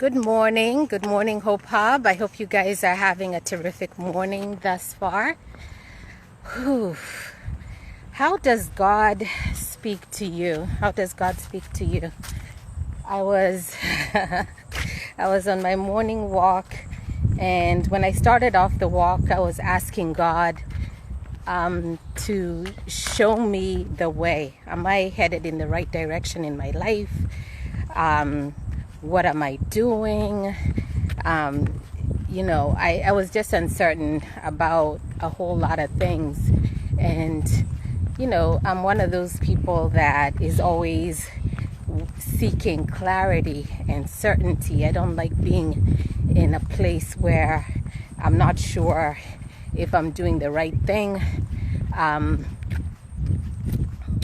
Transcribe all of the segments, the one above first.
Good morning, Hope Hub. I hope you guys are having a terrific morning thus far. Whew. How does God speak to you? How does God speak to you? I was I was on my morning walk, and when I started off the walk, I was asking God to show me the way. Am I headed in the right direction in my life? What am I doing? I was just uncertain about a whole lot of things. And, I'm one of those people that is always seeking clarity and certainty. I don't like being in a place where I'm not sure if I'm doing the right thing,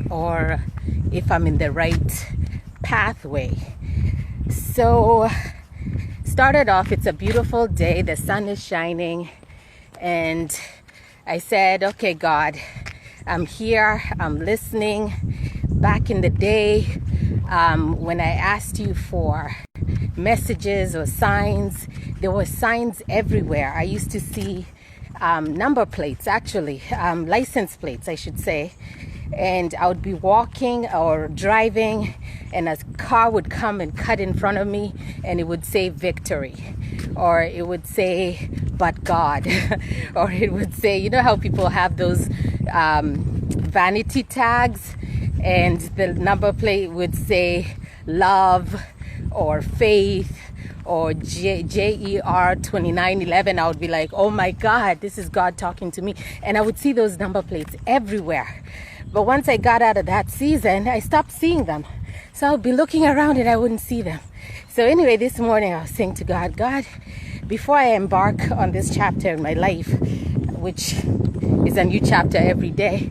or if I'm in the right pathway. So started off, it's a beautiful day, the sun is shining, and I said, okay, God, I'm here, I'm listening. Back in the day, when I asked you for messages or signs, there were signs everywhere. I used to see number plates, actually, license plates, I should say. And I would be walking or driving, and a car would come and cut in front of me, and it would say victory, or it would say but God, or it would say, you know how people have those vanity tags, and the number plate would say love or faith or JER 2911. I would be like, oh my God, this is God talking to me. And I would see those number plates everywhere. But once I got out of that season, I stopped seeing them. So I would be looking around and I wouldn't see them. So anyway, this morning I was saying to God, God, before I embark on this chapter in my life, which is a new chapter every day,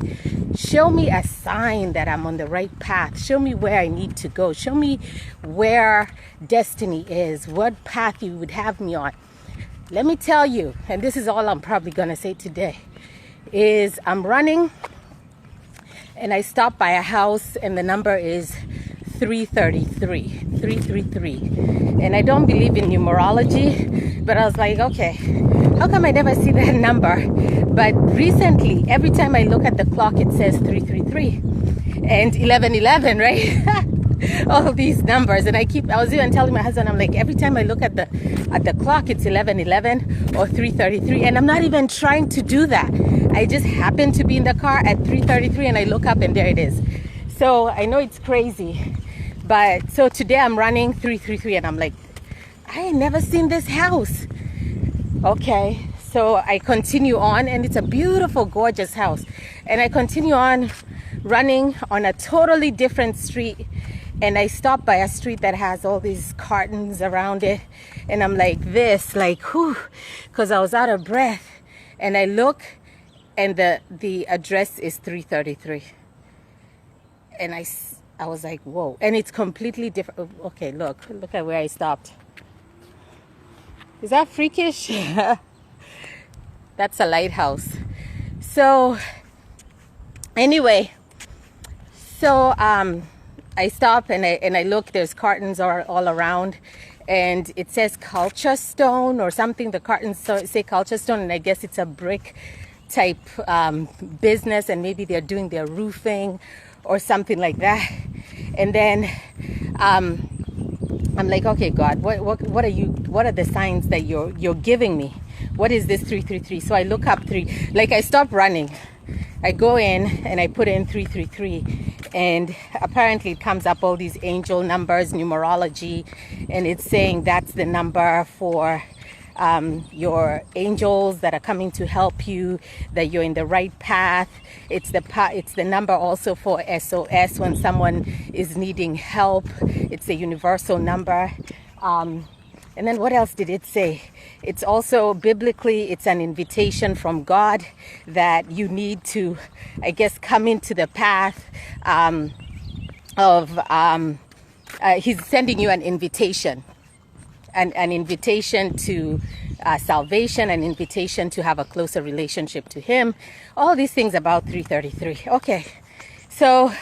show me a sign that I'm on the right path. Show me where I need to go. Show me where destiny is, what path you would have me on. Let me tell you, and this is all I'm probably going to say today, is I'm running and I stopped by a house and the number is 333. And I don't believe in numerology, but I was like, okay, how come I never see that number? But recently, every time I look at the clock, it says 333 and 1111, right? All these numbers. And I was even telling my husband, I'm like, every time I look at the clock, it's 1111 or 333. And I'm not even trying to do that. I just happen to be in the car at 333 and I look up and there it is. So I know it's crazy. But so today I'm running 333 and I'm like, I ain't never seen this house. Okay. So I continue on, and it's a beautiful, gorgeous house. And I continue on running on a totally different street. And I stop by a street that has all these cartons around it. And I'm like this, like, whew, because I was out of breath. And I look, and the address is 333. And I was like, whoa. And it's completely different. Okay, look at where I stopped. Is that freakish? That's a lighthouse. So anyway, I stop and I look. There's cartons all around, and it says culture stone or something. The cartons say culture stone, and I guess it's a brick type business, and maybe they're doing their roofing or something like that. And then I'm like, okay, God, what are the signs that you're giving me? What is this 333? So I look up I stop running. I go in and I put in 333, and apparently it comes up all these angel numbers, numerology, and it's saying that's the number for your angels that are coming to help you, that you're in the right path. It's the number also for SOS when someone is needing help. It's a universal number. And then what else did it say? It's also biblically, it's an invitation from God that you need to, I guess, come into the path he's sending you an invitation, an invitation to salvation, an invitation to have a closer relationship to him. All these things about 333. Okay, so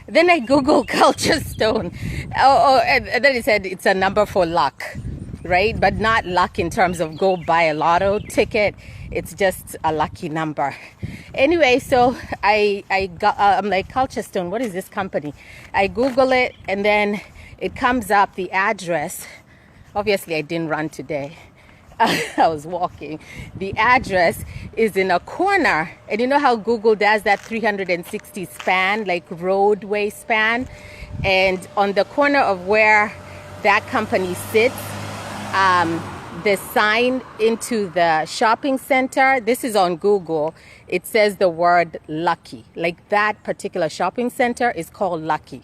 then I Googled culture stone. And then it said it's a number for luck. right? But not luck in terms of go buy a lotto ticket. It's just a lucky number. Anyway, so I got, I'm like, Culturestone, what is this company? I Google it, and then it comes up the address. Obviously, I didn't run today. I was walking. The address is in a corner. And you know how Google does that 360 span, like roadway span? And on the corner of where that company sits, the sign into the shopping center, this is on Google, it says the word lucky. Like that particular shopping center is called Lucky.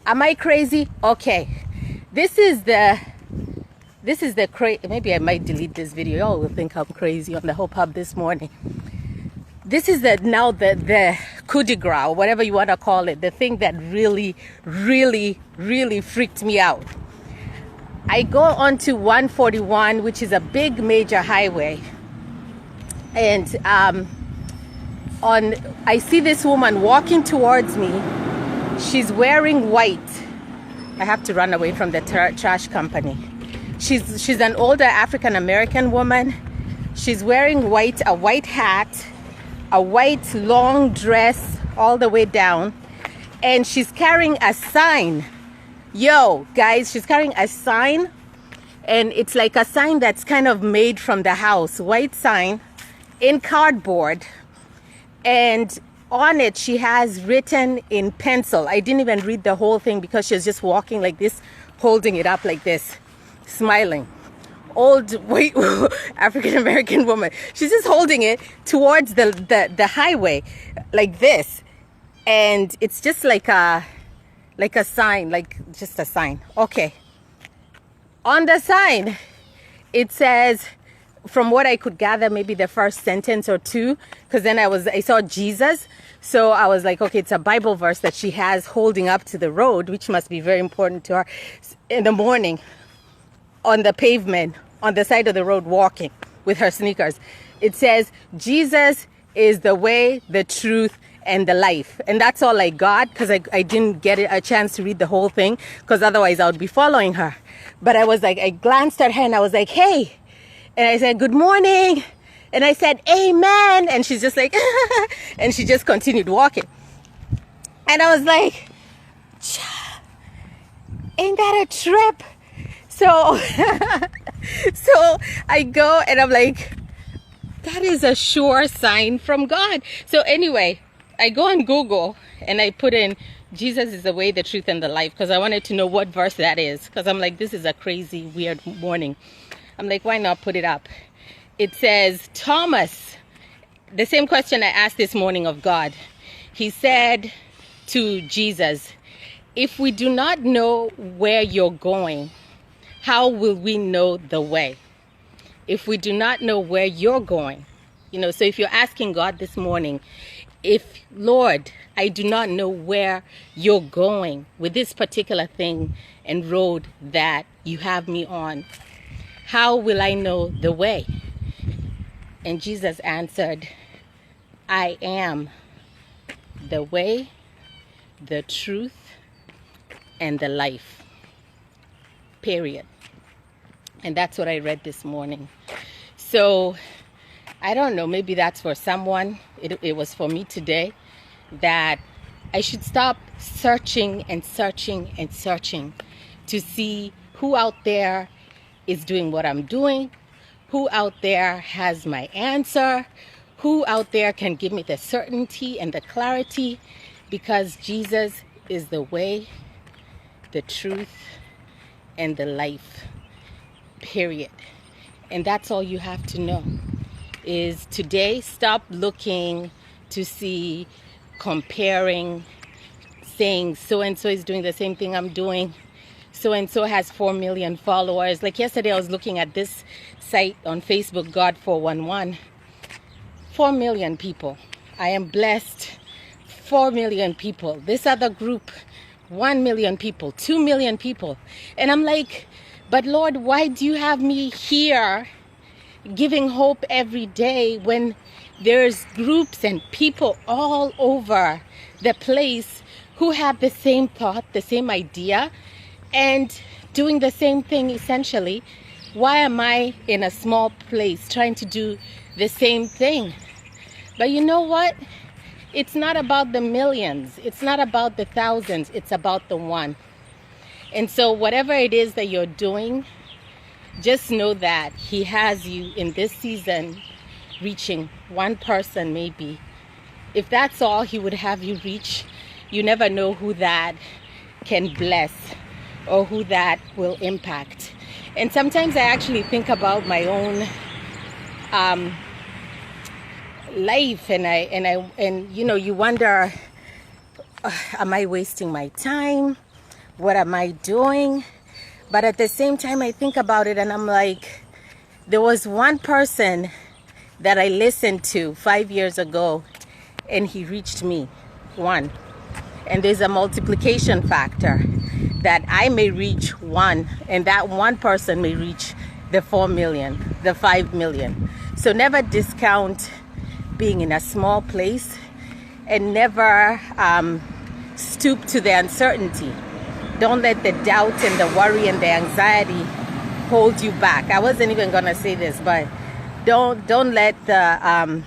Am I crazy? Okay. This is the maybe I might delete this video. Y'all will think I'm crazy on the Hope Hub this morning. This is the coup de grace, whatever you want to call it, the thing that really, really, really freaked me out. I go onto 141, which is a big major highway, and I see this woman walking towards me. She's wearing white. I have to run away from the trash company. She's an older African American woman. She's wearing white, a white hat, a white long dress all the way down, and she's carrying a sign. Yo, guys, she's carrying a sign, and it's like a sign that's kind of made from the house, white sign in cardboard, and on it she has written in pencil. I didn't even read the whole thing because she was just walking like this, holding it up like this, smiling. Old white African American woman. She's just holding it towards the highway like this, and it's just like a sign, like just a sign. Okay. On the sign, it says, from what I could gather, maybe the first sentence or two, because then I saw Jesus. So I was like, okay, it's a Bible verse that she has holding up to the road, which must be very important to her in the morning on the pavement, on the side of the road, walking with her sneakers. It says, Jesus is the way, the truth, and the life. And that's all I got, because I didn't get a chance to read the whole thing, because otherwise I would be following her. But I was like, I glanced at her and I was like, hey. And I said, good morning. And I said, amen. And she's just like, and she just continued walking. And I was like, ain't that a trip? So, so I go and I'm like, that is a sure sign from God. So anyway, I go on Google and I put in Jesus is the way, the truth, and the life, because I wanted to know what verse that is, because I'm like, this is a crazy, weird morning. I'm like, why not put it up? It says, Thomas, the same question I asked this morning of God. He said to Jesus, if we do not know where you're going, how will we know the way? If we do not know where you're going, so if you're asking God this morning, if, Lord, I do not know where you're going with this particular thing and road that you have me on, how will I know the way? And Jesus answered, I am the way, the truth, and the life. Period. And that's what I read this morning. So I don't know, maybe that's for someone. It was for me today, that I should stop searching and searching and searching to see who out there is doing what I'm doing, who out there has my answer, who out there can give me the certainty and the clarity, because Jesus is the way, the truth, and the life. Period. And that's all you have to know. Is today, stop looking to see, comparing, saying so-and-so is doing the same thing I'm doing. So-and-so has 4 million followers. Like yesterday, I was looking at this site on Facebook, God 411. 4 million people. I am blessed. 4 million people. This other group, 1 million people, 2 million people. And I'm like, but Lord, why do you have me here giving hope every day when there's groups and people all over the place who have the same thought, the same idea, and doing the same thing essentially. Why am I in a small place trying to do the same thing? But you know what? It's not about the millions. It's not about the thousands. It's about the one. And so whatever it is that you're doing, just know that he has you in this season reaching one person maybe. If that's all he would have you reach, you never know who that can bless or who that will impact. And sometimes I actually think about my own life, and you know, you wonder, am I wasting my time? What am I doing? But at the same time, I think about it and I'm like, there was one person that I listened to 5 years ago and he reached me. One. And there's a multiplication factor that I may reach one and that one person may reach the 4 million, the 5 million. So never discount being in a small place, and never stoop to the uncertainty. Don't let the doubt and the worry and the anxiety hold you back. I wasn't even gonna say this, but don't let the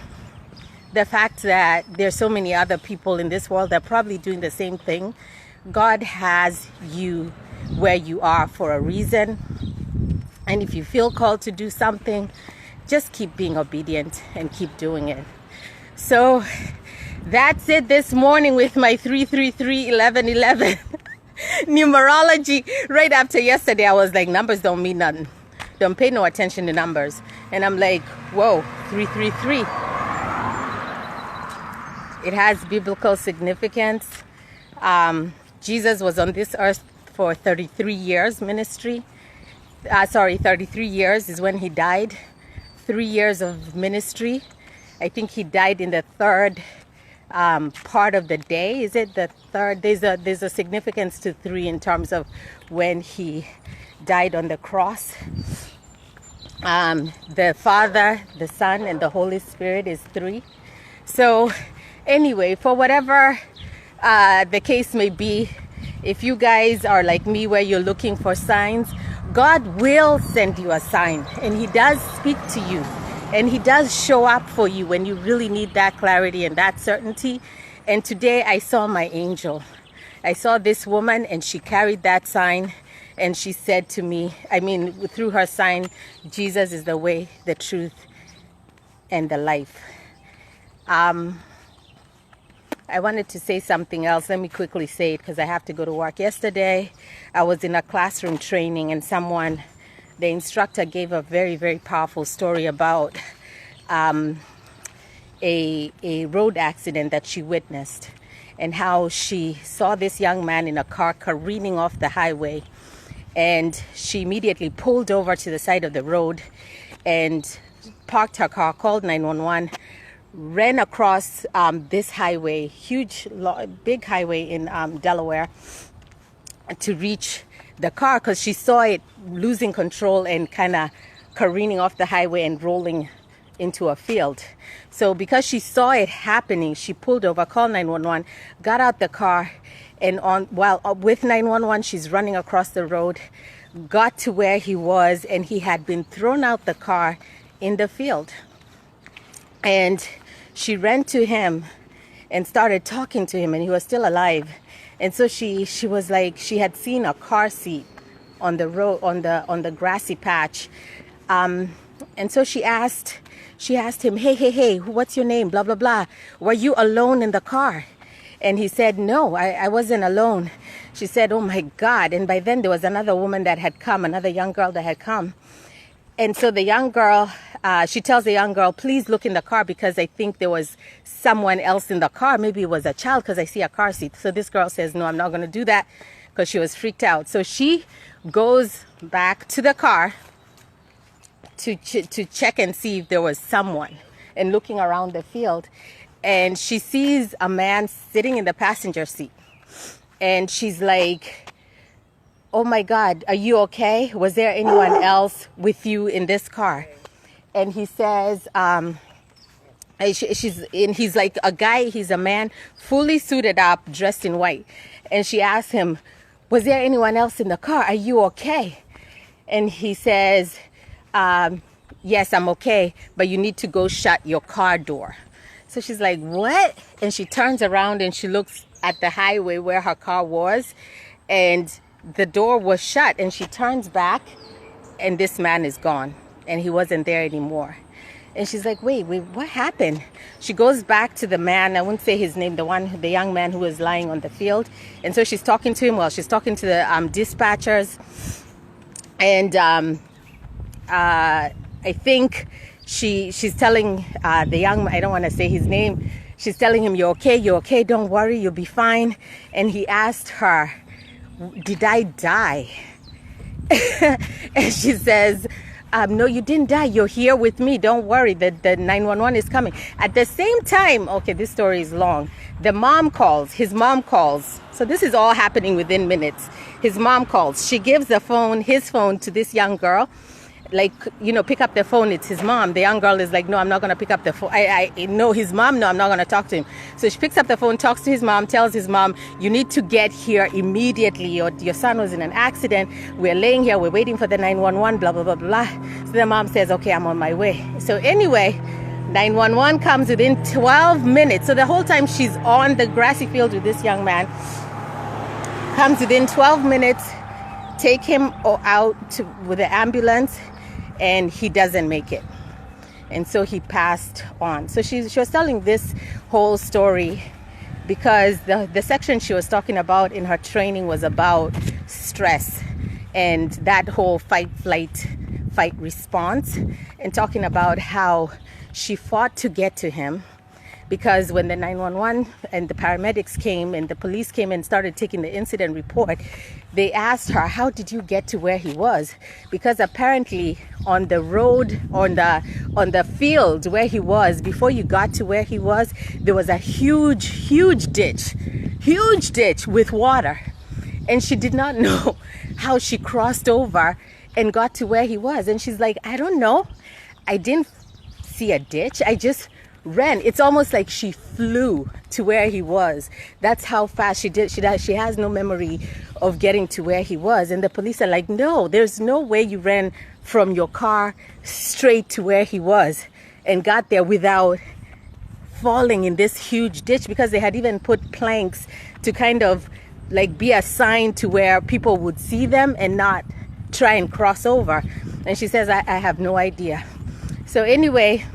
fact that there's so many other people in this world that are probably doing the same thing. God has you where you are for a reason, and if you feel called to do something, just keep being obedient and keep doing it. So that's it this morning with my 333-1111 numerology. Right after yesterday, I was like, numbers don't mean nothing. Don't pay no attention to numbers. And I'm like, whoa, 333. It has biblical significance. Jesus was on this earth for 33 years ministry. 33 years is when he died. 3 years of ministry. I think he died in the third part of the day. Is it the third? There's a significance to 3 in terms of when he died on the cross. The Father, the Son, and the Holy Spirit is 3. So anyway, for whatever the case may be, if you guys are like me where you're looking for signs, God will send you a sign, and he does speak to you, and he does show up for you when you really need that clarity and that certainty. And today I saw my angel. I saw this woman, and she carried that sign, and she said to me, through her sign, Jesus is the way, the truth, and the life. I wanted to say something else. Let me quickly say it because I have to go to work. Yesterday, I was in a classroom training, and the instructor gave a very, very powerful story about a road accident that she witnessed, and how she saw this young man in a car careening off the highway, and she immediately pulled over to the side of the road and parked her car, called 911, ran across this highway, big highway in Delaware, to reach the car because she saw it losing control and kind of careening off the highway and rolling into a field. So because she saw it happening, she pulled over, called 911, got out the car, and with 911, she's running across the road, got to where he was, and he had been thrown out the car in the field. And she ran to him and started talking to him, and he was still alive. And so she was like, she had seen a car seat on the road, on the grassy patch. And so she asked him, hey, what's your name? Blah, blah, blah. Were you alone in the car? And he said, no, I wasn't alone. She said, oh my God. And by then there was another woman that had come, another young girl that had come. And so the young girl, she tells the young girl, please look in the car because I think there was someone else in the car. Maybe it was a child because I see a car seat. So this girl says, no, I'm not going to do that, because she was freaked out. So she goes back to the car to check and see if there was someone, and looking around the field. And she sees a man sitting in the passenger seat. And she's like, oh my God, are you okay? Was there anyone else with you in this car? And he says, he's like a guy, he's a man, fully suited up, dressed in white. And she asks him, was there anyone else in the car? Are you okay? And he says, yes, I'm okay, but you need to go shut your car door. So she's like, what? And she turns around and she looks at the highway where her car was, and the door was shut. And she turns back, and this man is gone, and he wasn't there anymore. And she's like, wait, what happened? She goes back to the man, I won't say his name, the young man who was lying on the field. And so she's talking to him, she's talking to the dispatchers. And I think she's telling the young man, I don't want to say his name, she's telling him, you're okay, don't worry, you'll be fine. And he asked her, did I die? And she says, no, you didn't die. You're here with me. Don't worry. The 911 is coming. At the same time, okay, this story is long. His mom calls. So this is all happening within minutes. His mom calls. She gives his phone to this young girl. Like, pick up the phone. It's his mom. The young girl is like, no, I'm not going to pick up the phone. I know his mom. No, I'm not going to talk to him. So she picks up the phone, talks to his mom, tells his mom, you need to get here immediately. Your son was in an accident. We're laying here. We're waiting for the 911, blah, blah, blah, blah. So the mom says, okay, I'm on my way. So anyway, 911 comes within 12 minutes. So the whole time she's on the grassy field with this young man, comes within 12 minutes, take him out with the ambulance, and he doesn't make it. And so he passed on. So she was telling this whole story because the section she was talking about in her training was about stress and that whole fight response, and talking about how she fought to get to him. Because when the 911 and the paramedics came and the police came and started taking the incident report, they asked her, how did you get to where he was? Because apparently on the road, on the field where he was, before you got to where he was, there was a huge ditch with water. And she did not know how she crossed over and got to where he was. And she's like, I don't know. I didn't see a ditch. I just ran. It's almost like she flew to where he was. That's how fast she did. She has no memory of getting to where he was. And the police are like, no, there's no way you ran from your car straight to where he was and got there without falling in this huge ditch, because they had even put planks to kind of like be a sign to where people would see them and not try and cross over. And she says, I have no idea. So anyway,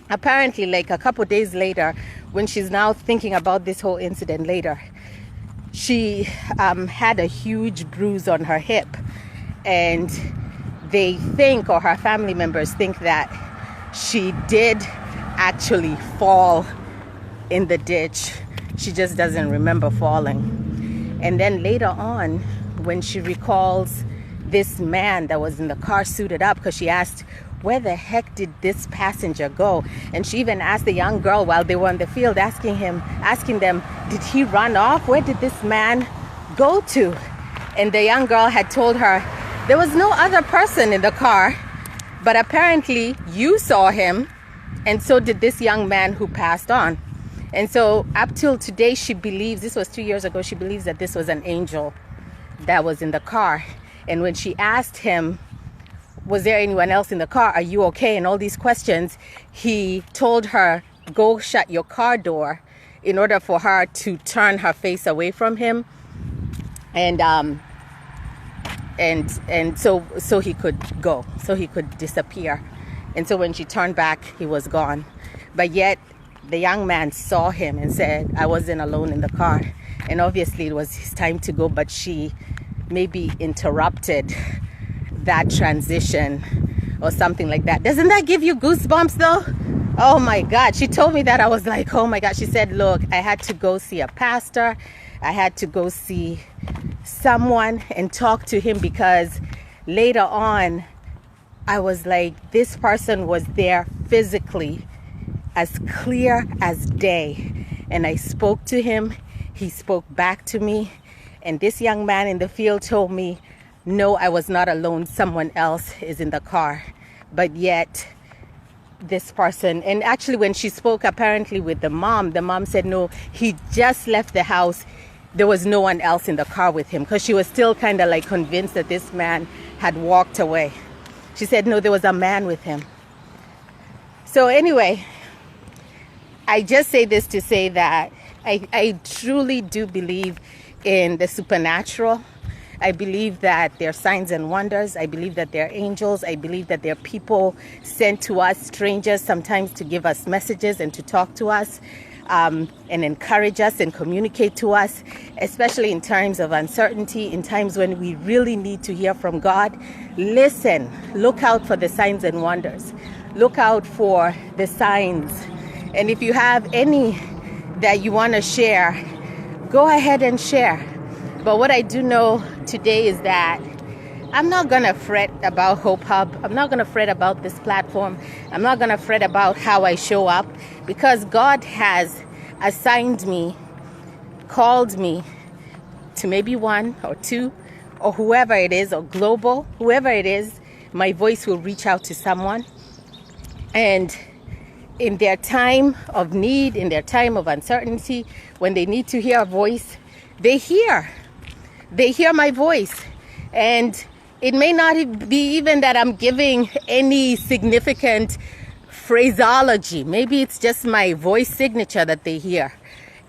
apparently like a couple days later, when she's now thinking about this whole incident later, she had a huge bruise on her hip, and they think, or her family members think, that she did actually fall in the ditch. She just doesn't remember falling. And then later on, when she recalls this man that was in the car suited up, because she asked, where the heck did this passenger go? And she even asked the young girl while they were on the field, asking them, did he run off? Where did this man go to? And the young girl had told her, there was no other person in the car, but apparently you saw him, and so did this young man who passed on. And so up till today, she believes, this was 2 years ago, she believes that this was an angel that was in the car. And when she asked him, was there anyone else in the car? Are you okay? And all these questions, he told her, go shut your car door, in order for her to turn her face away from him. And so he could go, so he could disappear. And so when she turned back, he was gone. But yet the young man saw him and said, I wasn't alone in the car. And obviously it was his time to go, but she maybe interrupted that transition or something like that. Doesn't that give you goosebumps though? Oh my God. She told me that. I was like, oh my God. She said, look, I had to go see a pastor. I had to go see someone and talk to him, because later on I was like, this person was there physically, as clear as day. And I spoke to him. He spoke back to me. And this young man in the field told me, no, I was not alone. Someone else is in the car. But yet this person, and actually when she spoke apparently with the mom said, no, he just left the house there was no one else in the car with him, because she was still kind of like convinced that this man had walked away. She said, no, there was a man with him. So anyway, I just say this to say that I truly do believe in the supernatural. I believe that there are signs and wonders. I believe that there are angels. I believe that there are people sent to us, strangers, sometimes to give us messages and to talk to us, and encourage us and communicate to us, especially in times of uncertainty, in times when we really need to hear from God. Listen, look out for the signs and wonders. Look out for the signs. And if you have any that you want to share, go ahead and share. But what I do know today is that I'm not going to fret about Hope Hub. I'm not going to fret about this platform. I'm not going to fret about how I show up, because God has assigned me, called me to maybe one or two, or whoever it is, or global, whoever it is, my voice will reach out to someone. And in their time of need, in their time of uncertainty, when they need to hear a voice, they hear my voice. And it may not be even that I'm giving any significant phraseology. Maybe it's just my voice signature that they hear,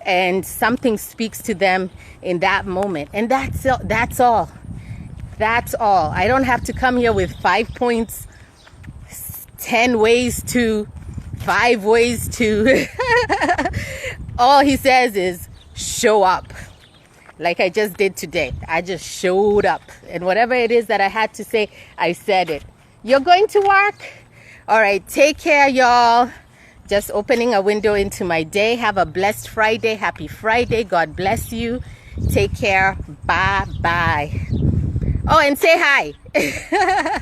and something speaks to them in that moment. And that's all. That's all. I don't have to come here with 5 points, 10 ways to, 5 ways to. All he says is show up. Like I just did today. I just showed up. And whatever it is that I had to say, I said it. You're going to work? All right, take care, y'all. Just opening a window into my day. Have a blessed Friday. Happy Friday. God bless you. Take care. Bye-bye. Oh, and say hi.